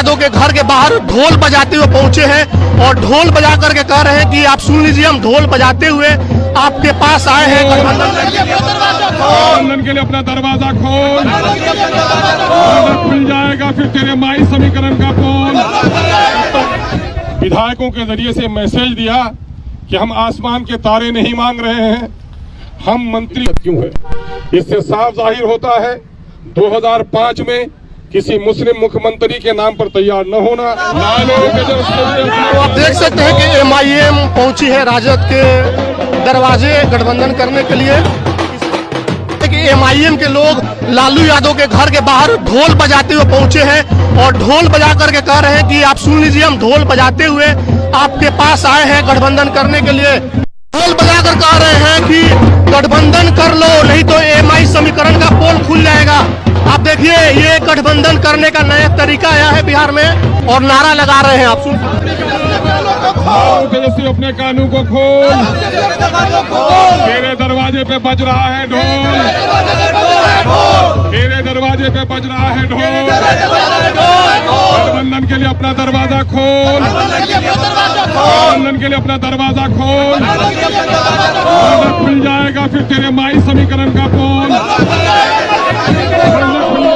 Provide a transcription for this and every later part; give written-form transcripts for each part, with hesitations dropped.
यादव के घर के बाहर ढोल बजाते हुए पहुंचे हैं और ढोल बजा करके कह रहे हैं कि आप सुन लीजिए, हम ढोल बजाते हुए आपके पास आए हैं। गठबंधन के लिए अपना दरवाजा खोल, खुल जाएगा फिर तेरे माई समीकरण का पोल। विधायकों के जरिए से मैसेज दिया कि हम आसमान के तारे नहीं मांग रहे हैं, हम मंत्री क्यों है। इससे साफ जाहिर होता है 2005 में किसी मुस्लिम मुख्यमंत्री के नाम पर तैयार न होना। आप देख सकते हैं कि MIM पहुंची है राजद के दरवाजे गठबंधन करने के लिए। कि MIM के लोग लालू यादव के घर के बाहर ढोल बजाते हुए पहुंचे हैं और ढोल बजा करके कह रहे हैं कि आप सुन लीजिए, हम ढोल बजाते हुए आपके पास आए हैं गठबंधन करने के लिए। ढोल बजाकर कह रहे हैं कि गठबंधन कर लो, नहीं तो MI समीकरण का पोल खुल जाएगा। आप देखिए, ये गठबंधन करने का नया तरीका आया है बिहार में और नारा लगा रहे हैं। आप सुन तेजस्वी अपने कानून को खोल, तेरे दरवाजे पे बज रहा है ढोल, तेरे दरवाजे पे बज रहा है ढोल। गठबंधन के लिए अपना दरवाजा खोल, गठबंधन के लिए अपना दरवाजा खोल, खुल जाएगा फिर तेरे माई समीकरण का पोल।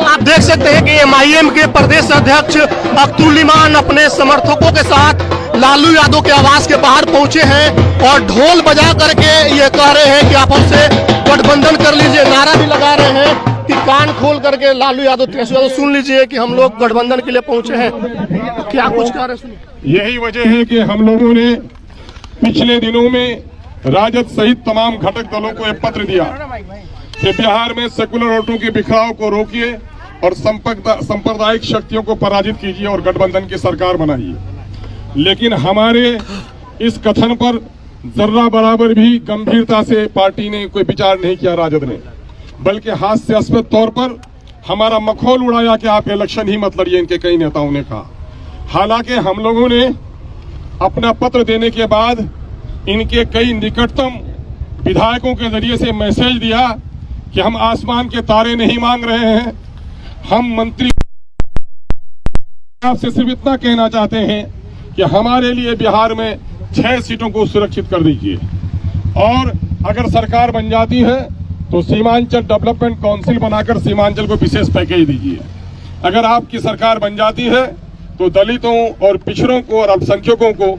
आप देख सकते हैं कि MIM के प्रदेश अध्यक्ष अब्दुल इमान अपने समर्थकों के साथ लालू यादव के आवास के बाहर पहुंचे हैं और ढोल बजा करके ये कह रहे हैं कि आप हमसे गठबंधन कर लीजिए। नारा भी लगा रहे हैं कि कान खोल करके लालू यादव तेजस्वी यादव सुन लीजिए कि हम लोग गठबंधन के लिए पहुंचे हैं। क्या कुछ कह रहे हैं? यही वजह है कि हम लोगों ने पिछले दिनों में राजद सहित तमाम घटक दलों को एक पत्र दिया कि बिहार में सेकुलर वोटों के बिखराव को रोकिए और सांप्रदायिक शक्तियों को पराजित कीजिए और गठबंधन की सरकार बनाइए। लेकिन हमारे इस कथन पर जर्रा बराबर भी गंभीरता से पार्टी ने कोई विचार नहीं किया राजद ने, बल्कि हास्यास्पद तौर पर हमारा मखौल उड़ाया कि आप इलेक्शन ही मत लड़िए, इनके कई नेताओं ने कहा। हालांकि हम लोगों ने अपना पत्र देने के बाद इनके कई निकटतम विधायकों के जरिए से मैसेज दिया कि हम आसमान के तारे नहीं मांग रहे हैं, हम मंत्री। आपसे सिर्फ इतना कहना चाहते हैं कि हमारे लिए बिहार में 6 सीटों को सुरक्षित कर दीजिए और अगर सरकार बन जाती है तो सीमांचल डेवलपमेंट काउंसिल बनाकर सीमांचल को विशेष पैकेज दीजिए। अगर आपकी सरकार बन जाती है तो दलितों और पिछड़ों को और अल्पसंख्यकों को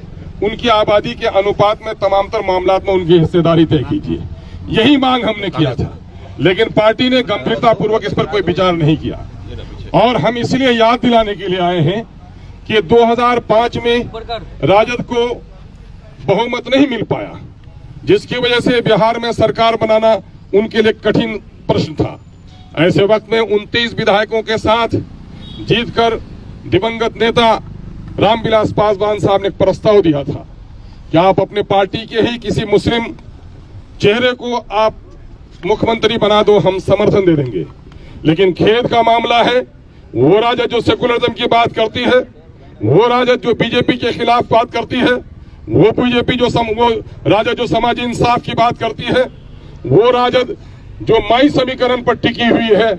उनकी आबादी के अनुपात में तमाम तर मामलात में उनकी हिस्सेदारी तय कीजिए। यही मांग हमने किया था, लेकिन पार्टी ने गंभीरतापूर्वक इस पर कोई विचार नहीं किया। और हम इसलिए याद दिलाने के लिए आए हैं कि 2005 में राजद को बहुमत नहीं मिल पाया, जिसकी वजह से बिहार में सरकार बनाना उनके लिए कठिन प्रश्न था। ऐसे वक्त में 29 विधायकों के साथ जीतकर दिवंगत नेता रामविलास पासवान साहब ने एक प्रस्ताव दिया था कि आप अपने पार्टी के ही किसी मुस्लिम चेहरे को आप मुख्यमंत्री बना दो, हम समर्थन दे देंगे। लेकिन खेद का मामला है, वो राजद जो सेकुलरिज्म की बात करती है, वो राजद जो बीजेपी के खिलाफ बात करती है, वो बीजेपी वो राजद जो समाजी इंसाफ की बात करती है, वो राजद जो माई समीकरण पर टिकी हुई है,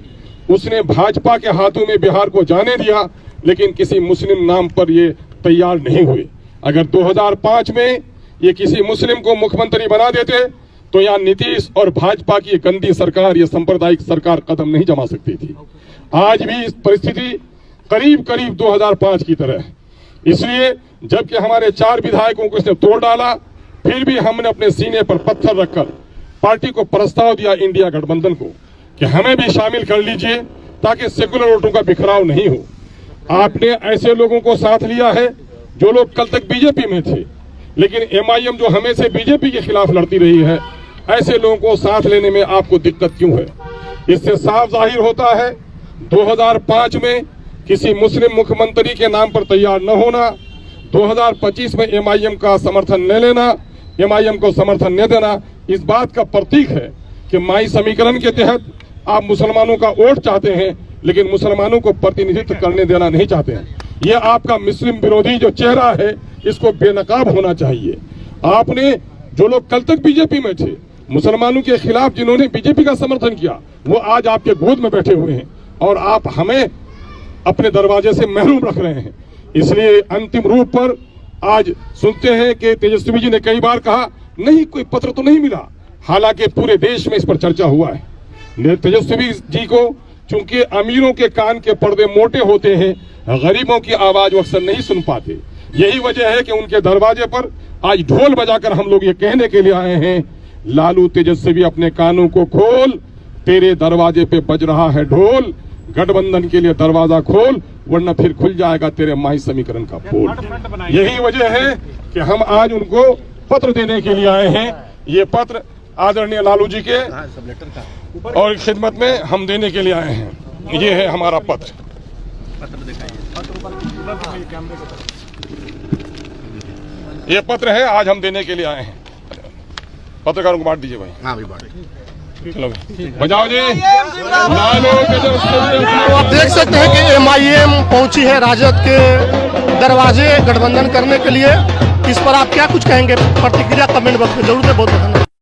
उसने भाजपा के हाथों में बिहार को जाने दिया, लेकिन किसी मुस्लिम नाम पर ये तैयार नहीं हुए। अगर 2005 में ये किसी मुस्लिम को मुख्यमंत्री बना देते तो यहाँ नीतीश और भाजपा की गंदी सरकार, ये सांप्रदायिक सरकार कदम नहीं जमा सकती थी। आज भी इस परिस्थिति करीब करीब 2005 की तरह है। इसलिए जबकि हमारे 4 विधायकों को इसने तोड़ डाला, फिर भी हमने अपने सीने पर पत्थर रखकर पार्टी को प्रस्ताव दिया इंडिया गठबंधन को कि हमें भी शामिल कर लीजिए ताकि सेकुलर वोटों का बिखराव नहीं हो। आपने ऐसे लोगों को साथ लिया है जो लोग कल तक बीजेपी में थे, लेकिन MIM जो हमेशा बीजेपी के खिलाफ लड़ती रही है, ऐसे लोगों को साथ लेने में आपको दिक्कत क्यों है। इससे साफ जाहिर होता है 2005 में किसी मुस्लिम मुख्यमंत्री के नाम पर तैयार न होना, 2025 में MIM का समर्थन न लेना, MIM को समर्थन न देना, इस बात का प्रतीक है कि माई समीकरण के तहत आप मुसलमानों का वोट चाहते हैं, लेकिन मुसलमानों को प्रतिनिधित्व करने देना नहीं चाहते हैं। ये आपका मुस्लिम विरोधी जो चेहरा है, इसको बेनकाब होना चाहिए। आपने जो लोग कल तक बीजेपी में थे, मुसलमानों के खिलाफ जिन्होंने बीजेपी का समर्थन किया, वो आज आपके गोद में बैठे हुए हैं और आप हमें अपने दरवाजे से महरूम रख रहे हैं। इसलिए अंतिम रूप पर आज सुनते हैं कि तेजस्वी जी ने कई बार कहा नहीं कोई पत्र तो नहीं मिला, हालांकि पूरे देश में इस पर चर्चा हुआ है। तेजस्वी जी को चूंकि अमीरों के कान के पर्दे मोटे होते हैं, गरीबों की आवाज वो अक्सर नहीं सुन पाते। यही वजह है कि उनके दरवाजे पर आज ढोल बजाकर हम लोग ये कहने के लिए आए हैं, लालू तेजस्वी अपने कानों को खोल, तेरे दरवाजे पे बज रहा है ढोल, गठबंधन के लिए दरवाजा खोल, वरना फिर खुल जाएगा तेरे माही समीकरण का पोल। यही वजह है कि हम आज उनको पत्र देने के लिए आए हैं। ये पत्र आदरणीय लालू जी के और खिदमत में हम देने के लिए आए हैं। ये है हमारा पत्र। ये पत्र है, आज हम देने के लिए आए हैं। पत्रकारों को बांट दीजिए भाई। हाँ भाई बांट। चलो बजाओ जी। लालू तेजस्वी। तो आप देख सकते हैं कि MIM पहुंची है राजद के दरवाजे गठबंधन करने के लिए। इस पर आप क्या कुछ कहेंगे? प्रतिक्रिया कमेंट बॉक्स में जरूर दें। बहुत बहुत धन्यवाद।